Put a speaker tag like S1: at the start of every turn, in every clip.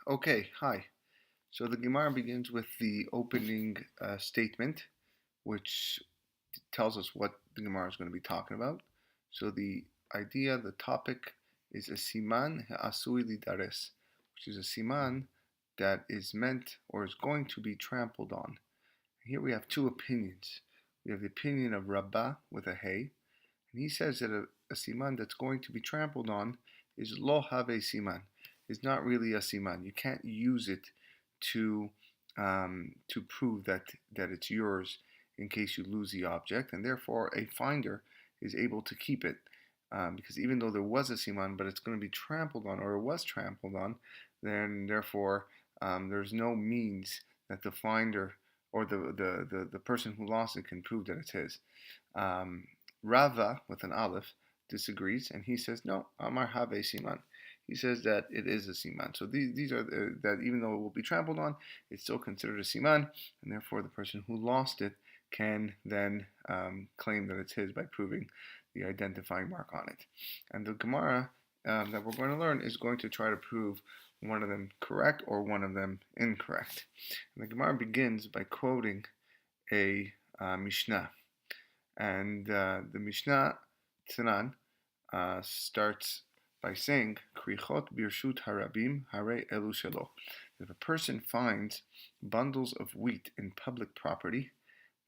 S1: Okay, hi. So the Gemara begins with the opening statement, which tells us what the Gemara is going to be talking about. So the idea, the topic is a Siman HeAsui Lidares, which is a Siman that is meant or is going to be trampled on. Here we have two opinions. We have the opinion of Rabbah with a Hey, and he says that a Siman that's going to be trampled on is Lo Have Siman, is not really a Siman. You can't use it to prove that it's yours in case you lose the object, and therefore a finder is able to keep it because even though there was a siman, but it's going to be trampled on, or it was trampled on, then therefore there's no means that the finder or the person who lost it can prove that it's his. Rava with an aleph disagrees, and he says no, Amar Have Siman. He says that it is a siman. So these are that even though it will be trampled on, it's still considered a siman, and therefore the person who lost it can then claim that it's his by proving the identifying mark on it. And the Gemara that we're going to learn is going to try to prove one of them correct or one of them incorrect. And the Gemara begins by quoting a Mishnah. And the Mishnah Tzanan starts by saying, Krichot birshut harabim hare elu shelo. If a person finds bundles of wheat in public property,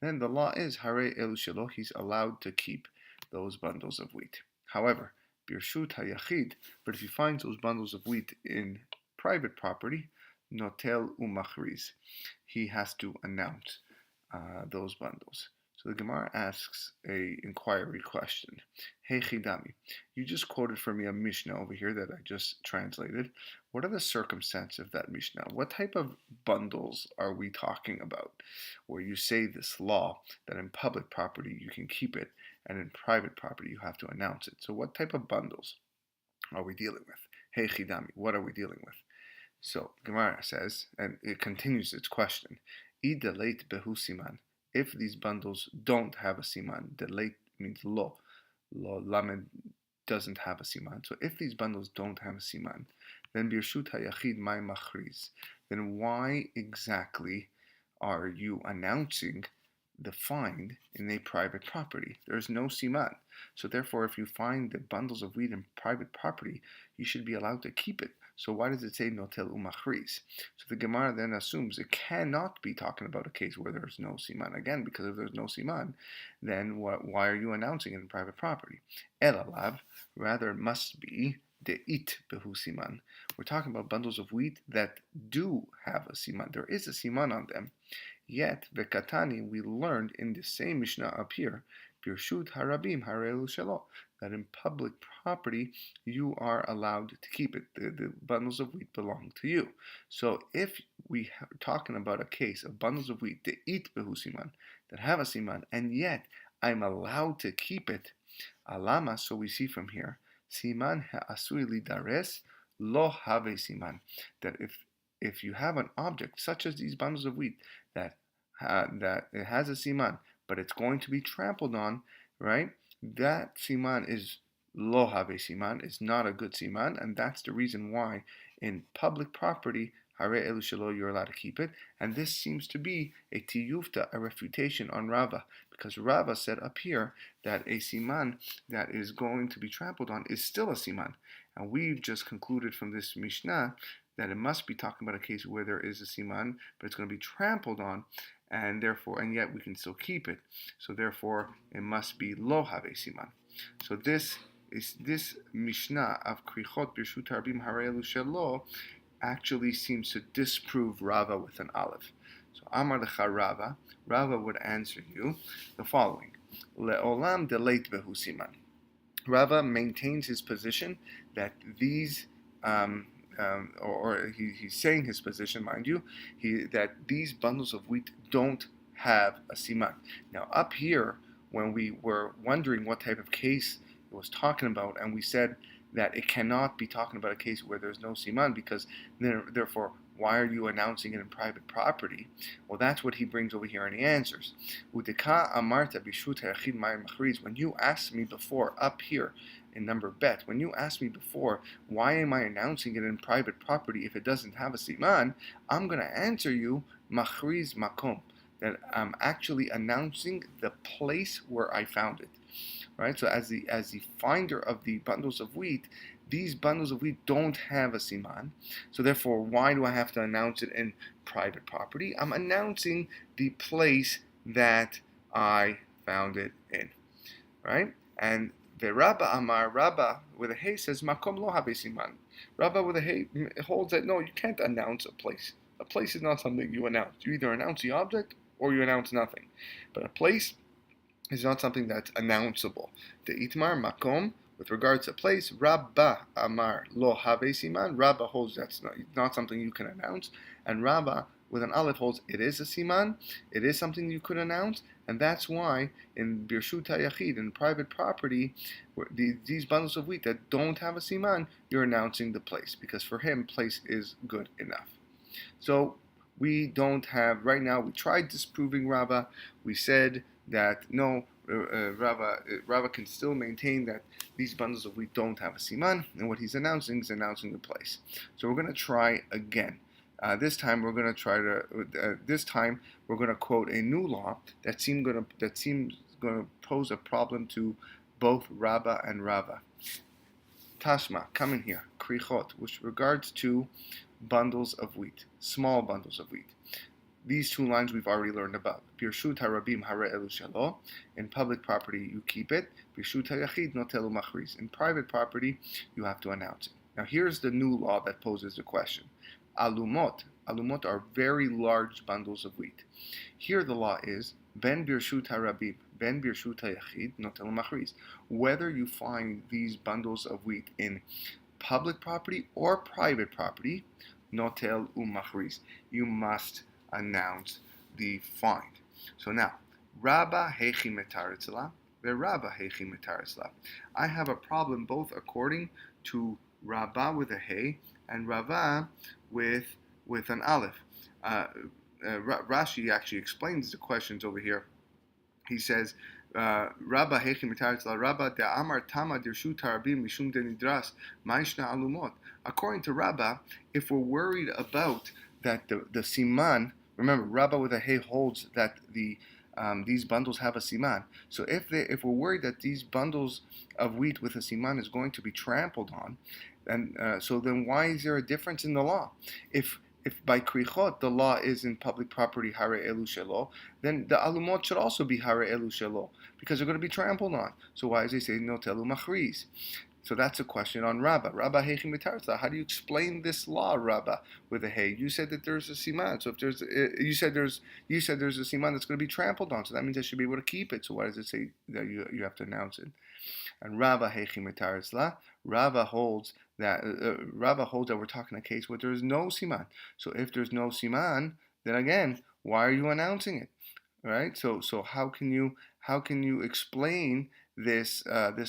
S1: then the law is hare elu shelo, he's allowed to keep those bundles of wheat. However, birshut hayachid, but if he finds those bundles of wheat in private property, notel umachriz, he has to announce those bundles. So the Gemara asks a inquiry question. Hey Chidami, you just quoted for me a Mishnah over here that I just translated. What are the circumstances of that Mishnah? What type of bundles are we talking about? Where you say this law that in public property you can keep it and in private property you have to announce it. So what type of bundles are we dealing with? Hey Chidami, what are we dealing with? So Gemara says, and it continues its question. Idelate behu siman. If these bundles don't have a siman, delate means lo lamed doesn't have a siman. So if these bundles don't have a siman, then birshut hayachid mai machriz. Then why exactly are you announcing the find in a private property? There is no siman. So therefore, if you find the bundles of wheat in private property, you should be allowed to keep it. So why does it say notel umachriz? So the Gemara then assumes it cannot be talking about a case where there's no siman. Again, because if there's no siman, then why are you announcing it in private property? Elalav, rather it must be de'it behu siman. We're talking about bundles of wheat that do have a siman. There is a siman on them. Yet, vekatani, we learned in the same Mishnah up here, birshut harabim harelu shelo, that in public property you are allowed to keep it. The bundles of wheat belong to you. So if we are talking about a case of bundles of wheat that eat behu siman, that have a siman, and yet I'm allowed to keep it, alama, so we see from here, Siman HeAsui Lidares lo have siman, that if you have an object such as these bundles of wheat that it has a siman, but it's going to be trampled on, right? That siman is lo have siman, is not a good siman, and that's the reason why in public property, hare elu shelo, you're allowed to keep it. And this seems to be a tiyufta, a refutation on Rava, because Rava said up here that a siman that is going to be trampled on is still a siman. And we've just concluded from this Mishnah that it must be talking about a case where there is a siman, but it's going to be trampled on, and yet we can still keep it. So therefore, it must be lo have siman. So this Mishnah of krichot birshut harbim harelu shelo actually seems to disprove Rava with an aleph. So Amar lecha Rava would answer you the following: Le'olam deleit behu siman. Rava maintains his position that these he's saying his position, mind you, that these bundles of wheat don't have a siman. Now up here, when we were wondering what type of case it was talking about, and we said that it cannot be talking about a case where there's no siman, because therefore, why are you announcing it in private property? Well, that's what he brings over here, and he answers. Udeka amarta bishut hayachid mai machriz. When you asked me before up here in number bet. When you asked me before, why am I announcing it in private property if it doesn't have a siman? I'm going to answer you, machriz makom, that I'm actually announcing the place where I found it. Right? So as the finder of the bundles of wheat, these bundles of wheat don't have a siman. So therefore, why do I have to announce it in private property? I'm announcing the place that I found it in. Right? And the Rabba Amar, Rabba with a hey says, Makom lo have siman. Rabba with a hey holds that no, you can't announce a place. A place is not something you announce. You either announce the object or you announce nothing. But a place is not something that's announceable. The Itmar Makom, with regards to place, Rabba Amar lo have siman. Rabba holds that's not something you can announce, and Rabba with an aleph holds it is a siman. It is something you could announce, and that's why in Birshut HaYachid, in private property, these bundles of wheat that don't have a siman, you're announcing the place, because for him, place is good enough. So we don't have, right now, we tried disproving Rabba. We said that no, Rabba can still maintain that these bundles of wheat don't have a siman, and what he's announcing is announcing the place. So we're going to try again. This time we're going to quote a new law that seems going to pose a problem to both Rabba and Rava. Tashma, come in here. Krichot, which regards to bundles of wheat, small bundles of wheat. These two lines we've already learned about. Birshut harabim hare elu shelo. In public property, you keep it. Birshut hayachid notelu machriz. In private property, you have to announce it. Now here's the new law that poses the question. Alumot. Alumot are very large bundles of wheat. Here the law is ben birshut harabim, ben birshut hayachid notelu machriz. Whether you find these bundles of wheat in public property or private property, notel umachriz, you must announce the find. So now, Rabba hechi metaritzla, veRabba hechi metaritzla. I have a problem both according to Rabba with a hey and Rava with an aleph. Rashi actually explains the questions over here. He says, Rabba hechi metaritzla, Rabba de amar tama dirshu tarabim mishum de nidras ma'ishna alumot. According to Rabba, if we're worried about that the siman, remember, Rabba with a hey holds that these bundles have a siman. So if we're worried that these bundles of wheat with a siman is going to be trampled on, and so then why is there a difference in the law? If by krichot the law is in public property hare elu shelo, then the alumot should also be hare elu shelo because they're going to be trampled on. So why does he say notelu machriz? So that's a question on Rabba. Rabba hechi metaritza. How do you explain this law, Rabba, with a hey? You said that there's a siman. So if there's, you said there's a siman that's going to be trampled on. So that means I should be able to keep it. So why does it say that you have to announce it? And Rabba hechi metaritza. Rabba holds that we're talking a case where there is no siman. So if there's no siman, then again, why are you announcing it? Right? So how can you explain this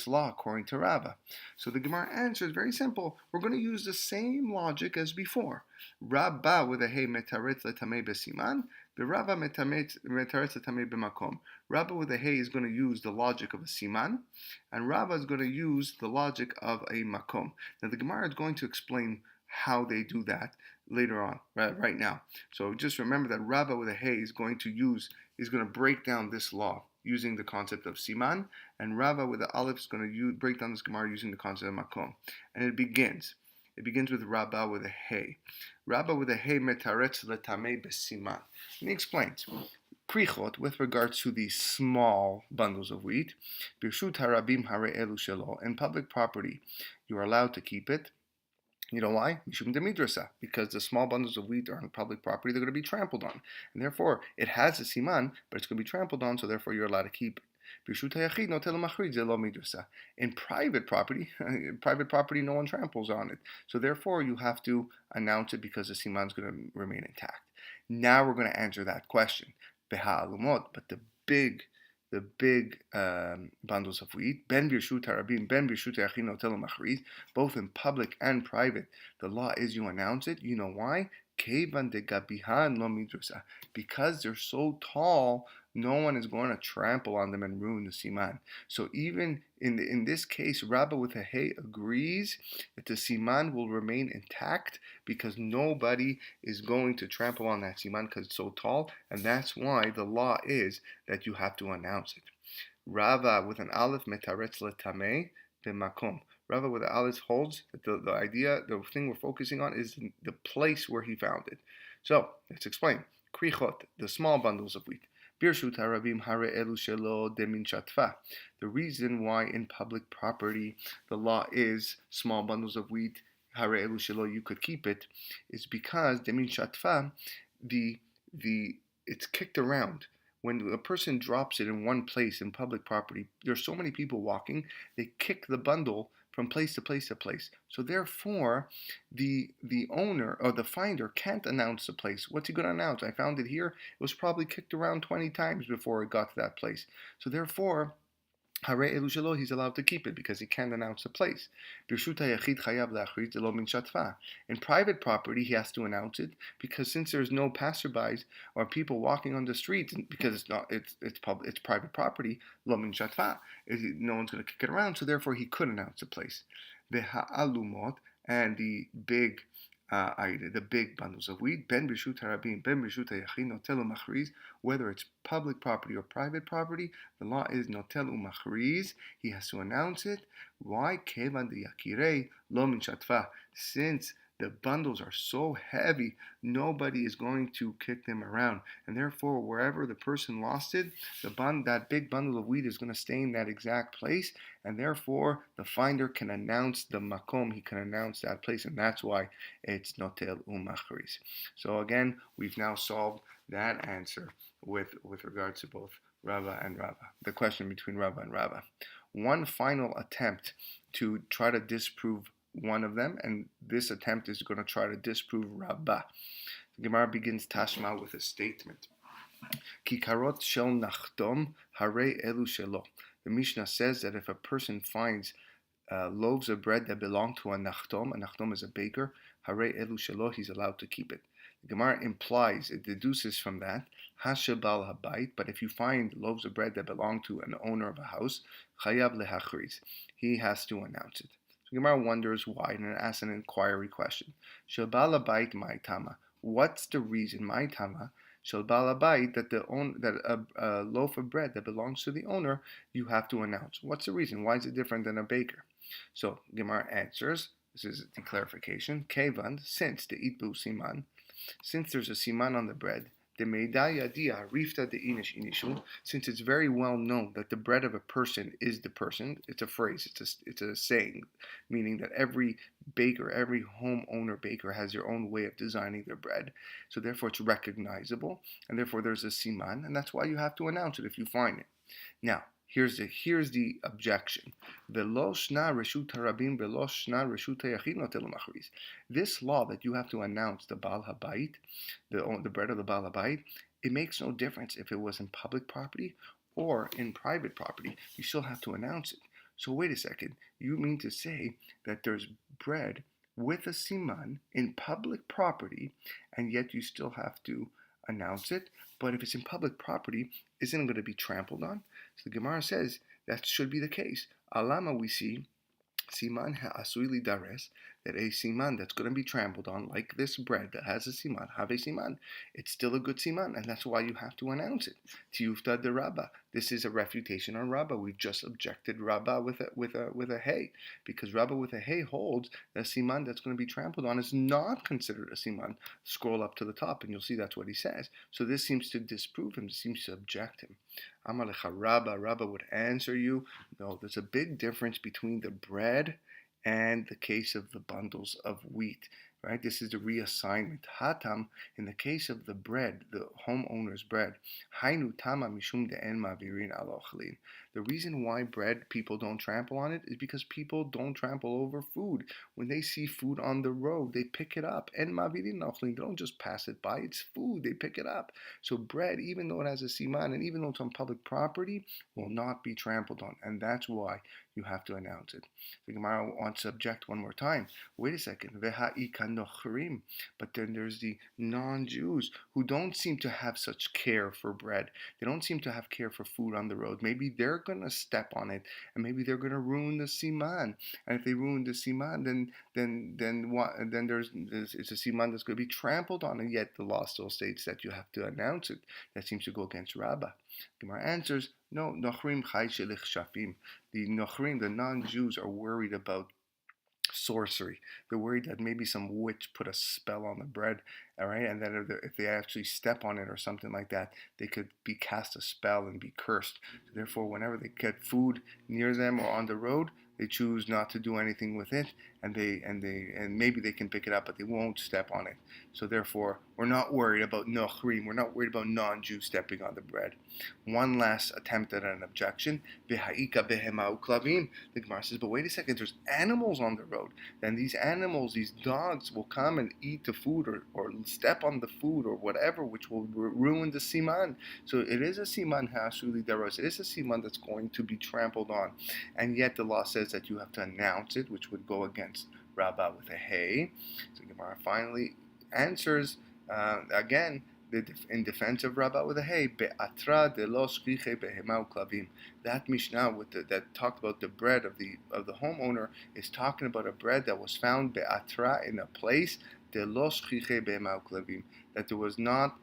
S1: law according to Rabba? So the Gemara answer is very simple. We're going to use the same logic as before. Rabba with a hey metaretz letamei besiman, the Rabba metaretz letamei b'makom. Rabba with a hey is going to use the logic of a siman, and Rabba is going to use the logic of a makom. Now the Gemara is going to explain how they do that later on, right now. So just remember that Rabba with a hey is going to break down this law using the concept of siman, and Rava with the aleph is going to break down this Gemara using the concept of makom. And it begins with Rabba with a hey. Rabba with a hey metaretz letamei besiman. And he explains, krichot, with regards to these small bundles of wheat, birshut harabim hare elu shelo, in public property, you are allowed to keep it. You know why? Mishum de midrasa, because the small bundles of wheat are on public property, they're going to be trampled on. And therefore, it has a siman, but it's going to be trampled on, so therefore you're allowed to keep it. In private property, no one tramples on it. So therefore, you have to announce it because the siman is going to remain intact. Now we're going to answer that question. But the big bundles of wheat, ben birshut harabim, ben birshut hayachid notelu machriz, both in public and private, the law is you announce it. You know why? Kevan de gabihan lo midrasa, because they're so tall no one is going to trample on them and ruin the siman. So even in this case, Rabba with a hey agrees that the siman will remain intact because nobody is going to trample on that siman because it's so tall, and that's why the law is that you have to announce it. Rava with an aleph metaretz letameh b'makom. Rava with the aleph holds that the idea, the thing we're focusing on is the place where he found it. So let's explain. Krichot, the small bundles of wheat. Birshut harabim hare elu shelo demin shatfa. The reason why in public property the law is small bundles of wheat, hare elu shelo, you could keep it, is because demin shatfa, it's kicked around. When a person drops it in one place in public property, there's so many people walking, they kick the bundle from place to place to place. So therefore, the owner or the finder can't announce the place. What's he going to announce? I found it here. It was probably kicked around 20 times before it got to that place. So therefore, Hare elu shelo, he's allowed to keep it because he can't announce the place. In private property, he has to announce it because since there's no passerbys or people walking on the street, because it's private property, lo min shatfa, no one's going to kick it around, so therefore he could announce the place. The ha'alumot and the big bundles of wheat, ben b'rshut harabim, ben b'rshut hayachid, notel u'machriz, whether it's public property or private property, the law is notel u'machriz, he has to announce it. Why? Kevan deyakirei lo min shatfa, since the bundles are so heavy, nobody is going to kick them around, and therefore wherever the person lost it, that big bundle of wheat is going to stay in that exact place, and therefore the finder can announce the makom, he can announce that place, and that's why it's notel umachriz. So again, we've now solved that answer with regards to both Rava and Rava. The question between Rava and Rava. One final attempt to try to disprove one of them, and this attempt is going to try to disprove Rabba. The Gemara begins Tashma with a statement. Kikarot shel nachtom hare elu shelo. The Mishnah says that if a person finds loaves of bread that belong to a nachtom is a baker, hare elu shelo, he's allowed to keep it. The Gemara implies, it deduces from that, hashabal habayit, but if you find loaves of bread that belong to an owner of a house, chayav lehachriz, he has to announce it. So Gemara wonders why, and it asks an inquiry question. Shabal habayit ma'itama. What's the reason, ma'itama, shabal habayit, that a loaf of bread that belongs to the owner, you have to announce? What's the reason? Why is it different than a baker? So Gemara answers, this is the clarification, kevan, since the itbu siman, since there's a siman on the bread, since it's very well known that the bread of a person is the person, it's a phrase, it's a saying, meaning that every baker, every homeowner baker has their own way of designing their bread. So therefore it's recognizable, and therefore there's a siman, and that's why you have to announce it if you find it. Now, here's the objection. This law that you have to announce the Baal Habayit, the bread of the Baal Habayit, it makes no difference if it was in public property or in private property. You still have to announce it. So wait a second. You mean to say that there's bread with a siman in public property, and yet you still have to announce it? But if it's in public property, isn't it going to be trampled on? So the Gemara says that should be the case. Alama, we see Siman HeAsui Lidares, that a siman that's going to be trampled on, like this bread that has a siman, have a siman, it's still a good siman, and that's why you have to announce it. Tiyufta de Rabba. This is a refutation on Rabba. We've just objected Rabba with a hey, because Rabba with a hey holds that siman that's going to be trampled on is not considered a siman. Scroll up to the top, and you'll see that's what he says. So this seems to disprove him. This seems to object him. Amalecha Rabba. Rabba would answer you, no, there's a big difference between the bread and the case of the bundles of wheat, right? This is the reassignment. Hatam, in the case of the bread, the homeowner's bread, hainu tama mishum de'en mavirin al ochlin. The reason why people don't trample on it is because people don't trample over food. When they see food on the road, they pick it up. And mavirin nachlin, they don't just pass it by. It's food. They pick it up. So bread, even though it has a siman and even though it's on public property, will not be trampled on. And that's why you have to announce it. The Gemara wants to object one more time. Wait a second. But then there's the non-Jews who don't seem to have such care for bread. They don't seem to have care for food on the road. Maybe they're going to step on it, and maybe they're going to ruin the siman. And if they ruin the siman, then what? Then it's a siman that's going to be trampled on, and yet the law still states that you have to announce it. That seems to go against Rabbah. Gemara answers, no, Nochrim Chai Shelich Shafim. The Nochrim, the non-Jews, are worried about sorcery. They're worried that maybe some witch put a spell on the bread, all right, and that if they actually step on it or something like that, they could be cast a spell and be cursed. So therefore, whenever they get food near them or on the road, they choose not to do anything with it, and maybe they can pick it up, but they won't step on it. So therefore, we're not worried about nochrim. We're not worried about non-Jews stepping on the bread. One last attempt at an objection. V'ha'ika behema uklavim. The Gemara says, but wait a second. There's animals on the road. Then these animals, these dogs, will come and eat the food or step on the food or whatever, which will ruin the siman. So it is a Siman HeAsui Lidares. It is a siman that's going to be trampled on, and yet the law says that you have to announce it, which would go against Rabbah with a hey. So Gemara finally answers again in defense of Rabbah with a hey. Be'atra de lo shchiche behema uklavim. That Mishnah that talked about the bread of the homeowner is talking about a bread that was found be'atra in a place de lo shchiche behema uklavim, that there was not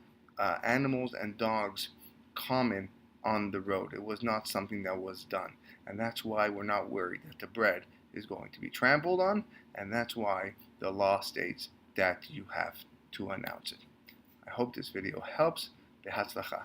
S1: animals and dogs common on the road. It was not something that was done. And that's why we're not worried that the bread is going to be trampled on, and that's why the law states that you have to announce it. I hope this video helps. Behatzlacha.